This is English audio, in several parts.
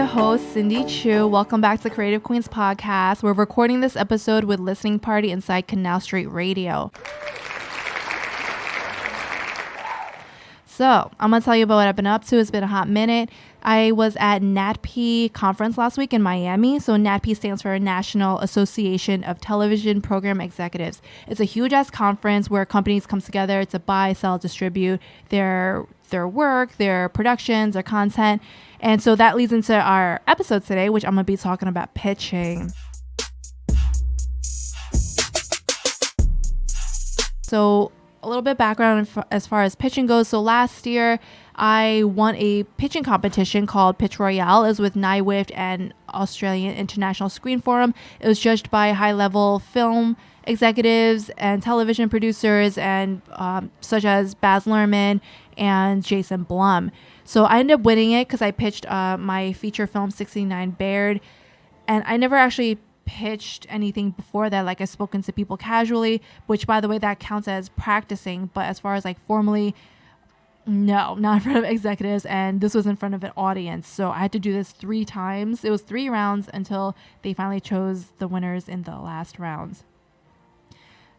your host, Cindy Chu. Welcome back to Creative Queens Podcast. We're recording this episode with Listening Party inside Canal Street Radio. So, I'm going to tell you about what I've been up to. It's been a hot minute. I was at NATP conference last week in Miami. So NATP stands for National Association of Television Program Executives. It's a huge-ass conference where companies come together to buy, sell, distribute their work, their productions, their content. And so that leads into our episode today, which I'm going to be talking about pitching. So a little bit background as far as pitching goes. So last year, I won a pitching competition called Pitch Royale. It was with NIWIFT and Australian International Screen Forum. It was judged by high-level film executives and television producers and such as Baz Luhrmann and Jason Blum. So I ended up winning it because I pitched my feature film 69 Baird, and I never actually pitched anything before that. Like, I've spoken to people casually, which, by the way, that counts as practicing, but as far as like formally, no, not in front of executives, and this was in front of an audience. So I had to do this 3 times. It was 3 rounds until they finally chose the winners in the last rounds.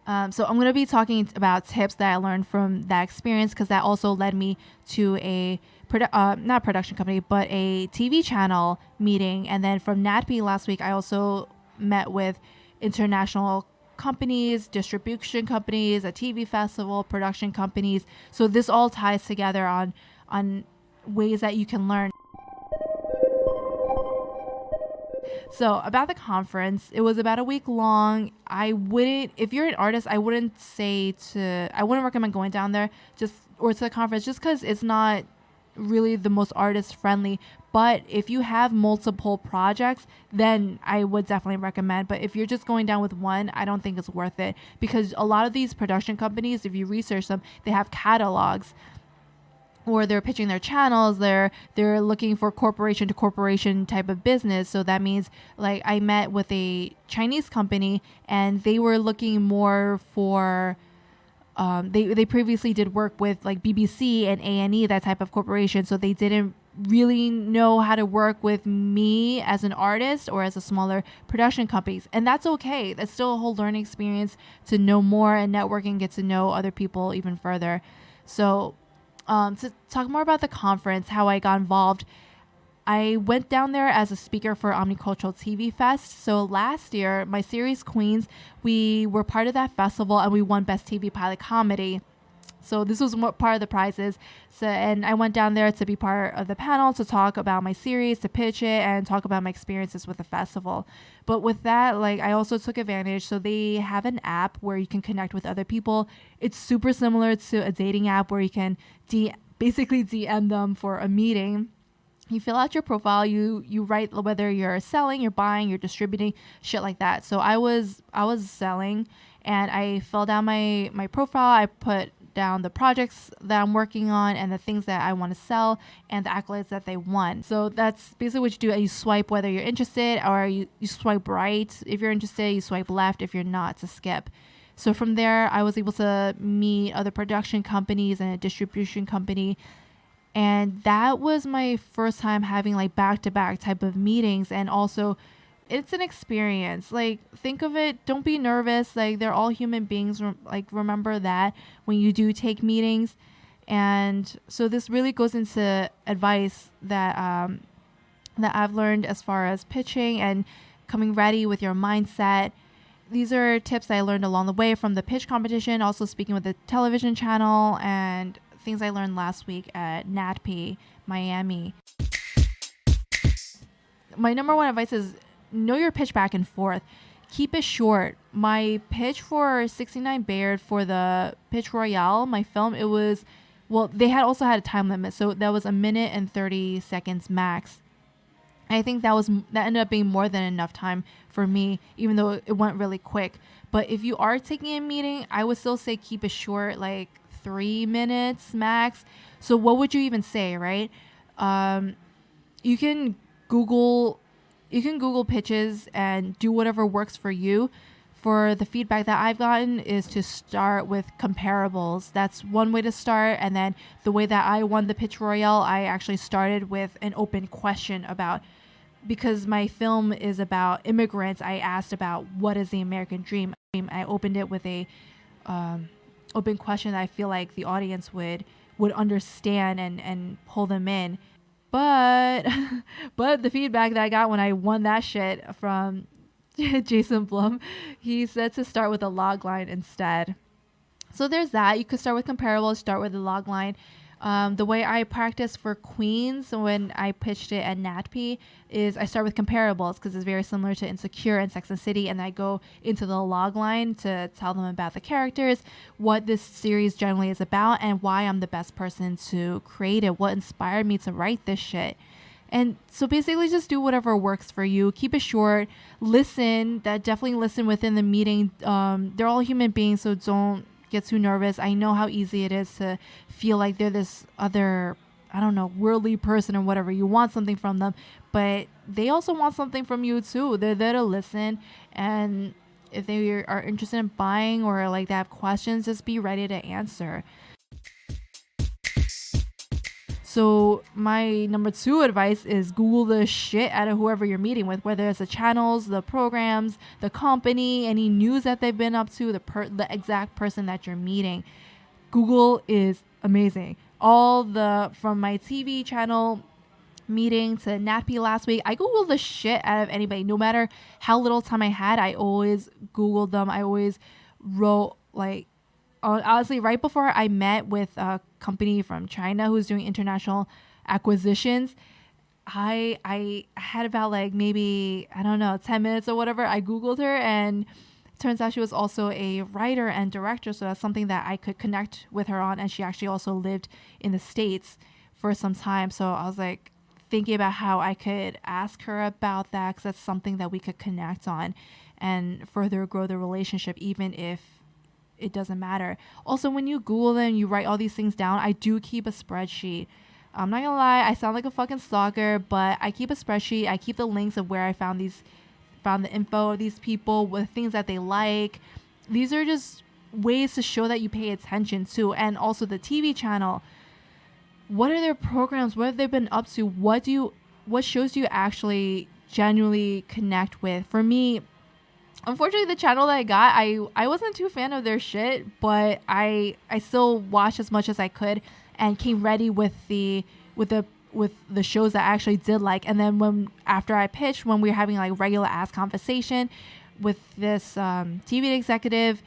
So I'm going to be talking about tips that I learned from that experience, because that also led me to a not production company, but a TV channel meeting. And then from NATP last week, I also met with international companies, distribution companies, a TV festival, production companies. So this all ties together on ways that you can learn. So about the conference, it was about a week long. If you're an artist, I wouldn't recommend going down there to the conference, just because it's not really the most artist friendly. But if you have multiple projects, then I would definitely recommend. But if you're just going down with one, I don't think it's worth it, because a lot of these production companies, if you research them, they have catalogs, or they're pitching their channels. They're looking for corporation to corporation type of business. So that means, like, I met with a Chinese company, and they were looking more for they previously did work with like BBC and A&E, that type of corporation. So they didn't really know how to work with me as an artist or as a smaller production companies. And that's okay. That's still a whole learning experience to know more and network and get to know other people even further. So to talk more about the conference, how I got involved, I went down there as a speaker for Omnicultural TV Fest. So last year, my series Queens, we were part of that festival, and we won Best TV Pilot Comedy. So this was part of the prizes. And I went down there to be part of the panel to talk about my series, to pitch it, and talk about my experiences with the festival. But with that, like, I also took advantage. So they have an app where you can connect with other people. It's super similar to a dating app where you can basically DM them for a meeting. You fill out your profile, you write whether you're selling, you're buying, you're distributing, shit like that. So I was selling, and I filled out my profile. I put down the projects that I'm working on and the things that I want to sell and the accolades that they won. So that's basically what you do. You swipe whether you're interested, or you swipe right if you're interested, you swipe left if you're not, to skip. So from there, I was able to meet other production companies and a distribution company. And that was my first time having like back-to-back type of meetings. And also, it's an experience. Like, think of it, don't be nervous. Like, they're all human beings. Like, remember that when you do take meetings. And so this really goes into advice that I've learned as far as pitching and coming ready with your mindset. These are tips I learned along the way from the pitch competition, also speaking with the television channel, and things I learned last week at NATP Miami. My number one advice is know your pitch back and forth. Keep it short. My pitch for 69 Baird for the Pitch Royale, my film, they had also had a time limit. So that was 1 minute and 30 seconds max. I think that ended up being more than enough time for me, even though it went really quick. But if you are taking a meeting, I would still say keep it short, like 3 minutes max. So what would you even say, right? You can Google pitches and do whatever works for you. For the feedback that I've gotten is to start with comparables. That's one way to start. And then the way that I won the Pitch Royale, I actually started with an open question about because my film is about immigrants, I asked about what is the American dream. I opened it with a open question that I feel like the audience would understand and pull them in. But but the feedback that I got when I won that shit from Jason Blum, he said to start with a log line instead. So there's that. You could start with comparables, start with the log line. The way I practice for Queens when I pitched it at NatP is I start with comparables because it's very similar to Insecure and Sex and City, and I go into the log line to tell them about the characters, what this series generally is about, and why I'm the best person to create it, what inspired me to write this shit. And so basically just do whatever works for you. Keep it short. Listen. Definitely listen within the meeting. They're all human beings, so don't get too nervous. I know how easy it is to feel like they're this other, I don't know, worldly person or whatever. You want something from them, but they also want something from you too. They're there to listen. And if they are interested in buying or like they have questions, just be ready to answer. So my number 2 advice is Google the shit out of whoever you're meeting with, whether it's the channels, the programs, the company, any news that they've been up to, the exact person that you're meeting. Google is amazing. From my TV channel meeting to NatP last week, I Googled the shit out of anybody. No matter how little time I had, I always Googled them. I always wrote honestly, right before I met with a company from China who's doing international acquisitions, I had about maybe, I don't know, 10 minutes or whatever. I Googled her, and it turns out she was also a writer and director. So that's something that I could connect with her on. And she actually also lived in the States for some time. So I was thinking about how I could ask her about that, because that's something that we could connect on and further grow the relationship, even if it doesn't matter. Also, when you Google them, you write all these things down. I do keep a spreadsheet. I'm not gonna lie, I sound like a fucking stalker, but I keep a spreadsheet. I keep the links of where I found the info of these people, with things that they like. These are just ways to show that you pay attention to. And also the TV channel. What are their programs? What have they been up to? What shows do you actually genuinely connect with? For me, unfortunately, the channel that I got, I wasn't too fan of their shit, but I still watched as much as I could and came ready with the shows that I actually did like. And then after I pitched, when we were having regular ass conversation with this TV executive,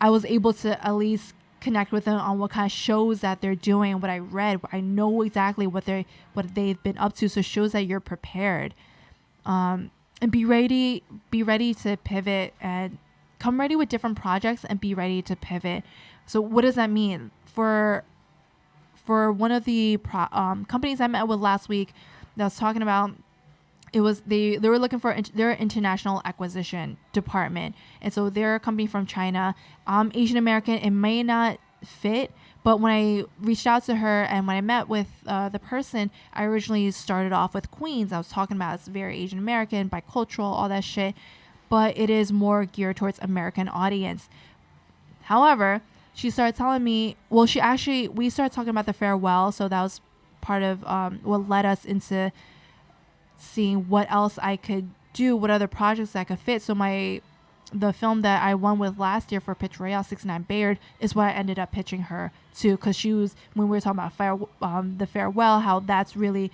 I was able to at least connect with them on what kind of shows that they're doing, what I read. I know exactly what they've been up to, so it shows that you're prepared. And be ready to pivot, and come ready with different projects and be ready to pivot. So what does that mean? For one of the companies I met with last week that I was talking about, it was they were looking for their international acquisition department. And so they're a company from China. I'm Asian American. It may not fit, but when I reached out to her and when I met with the person, I originally started off with Queens. I was talking about it's very Asian American, bicultural, all that shit, but it is more geared towards American audience. However, she started telling me, we started talking about the farewell. So that was part of what led us into seeing what else I could do, what other projects I could fit. So the film that I won with last year for Pitch Royale, 69 Bayard, is what I ended up pitching her to, because she was, when we were talking about the farewell, how that's really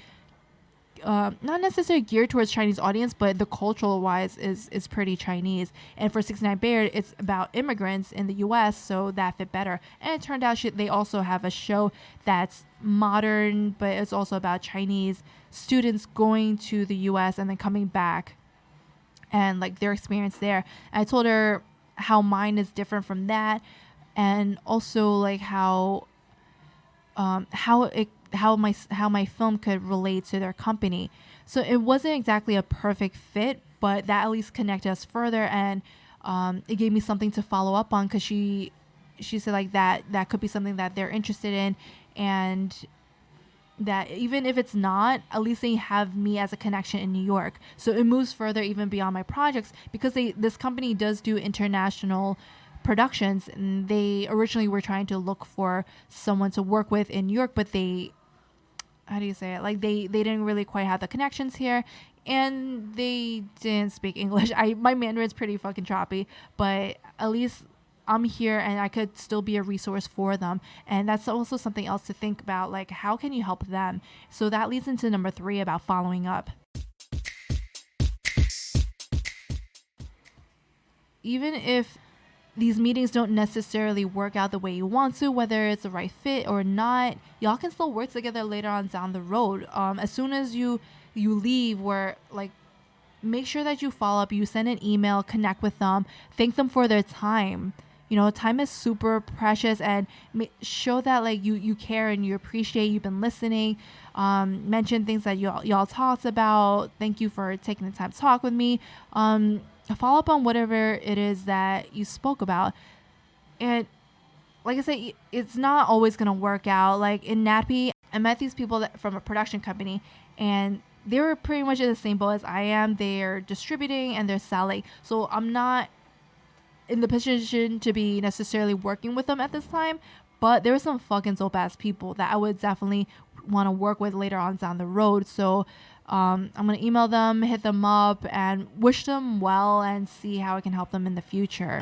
not necessarily geared towards Chinese audience, but the cultural wise is pretty Chinese. And for 69 Bayard, it's about immigrants in the U.S., so that fit better. And it turned out they also have a show that's modern, but it's also about Chinese students going to the U.S. and then coming back, and their experience there. And I told her how mine is different from that, and also how my film could relate to their company. So it wasn't exactly a perfect fit, but that at least connected us further, and it gave me something to follow up on, because she said that could be something that they're interested in, and that even if it's not, at least they have me as a connection in New York. So it moves further even beyond my projects, because this company does do international productions, and they originally were trying to look for someone to work with in New York, but they didn't really quite have the connections here, and they didn't speak English. My Mandarin's pretty fucking choppy, but at least I'm here and I could still be a resource for them. And that's also something else to think about, like how can you help them? So that leads into number 3 about following up. Even if these meetings don't necessarily work out the way you want to, whether it's the right fit or not, y'all can still work together later on down the road. As soon as you leave, where like make sure that you follow up, you send an email, connect with them, thank them for their time. You know, time is super precious, and show that like you care and you appreciate, you've been listening. Mention things that y'all talked about. Thank you for taking the time to talk with me. Follow up on whatever it is that you spoke about. And like I said, it's not always going to work out. Like in NAPI, I met these people from a production company, and they were pretty much in the same boat as I am. They're distributing and they're selling. So I'm not in the position to be necessarily working with them at this time, but there were some fucking dope ass people that I would definitely want to work with later on down the road. So I'm going to email them, hit them up, and wish them well and see how I can help them in the future.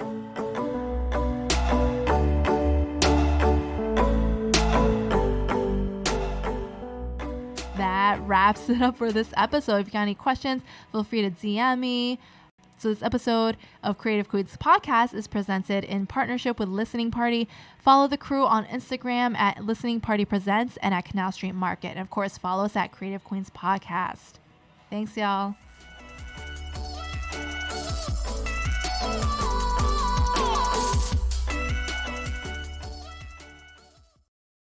That wraps it up for this episode. If you got any questions, feel free to DM me. So this episode of Creative Queens Podcast is presented in partnership with Listening Party. Follow the crew on Instagram at Listening Party Presents and at Canal Street Market. And of course, follow us at Creative Queens Podcast. Thanks, y'all.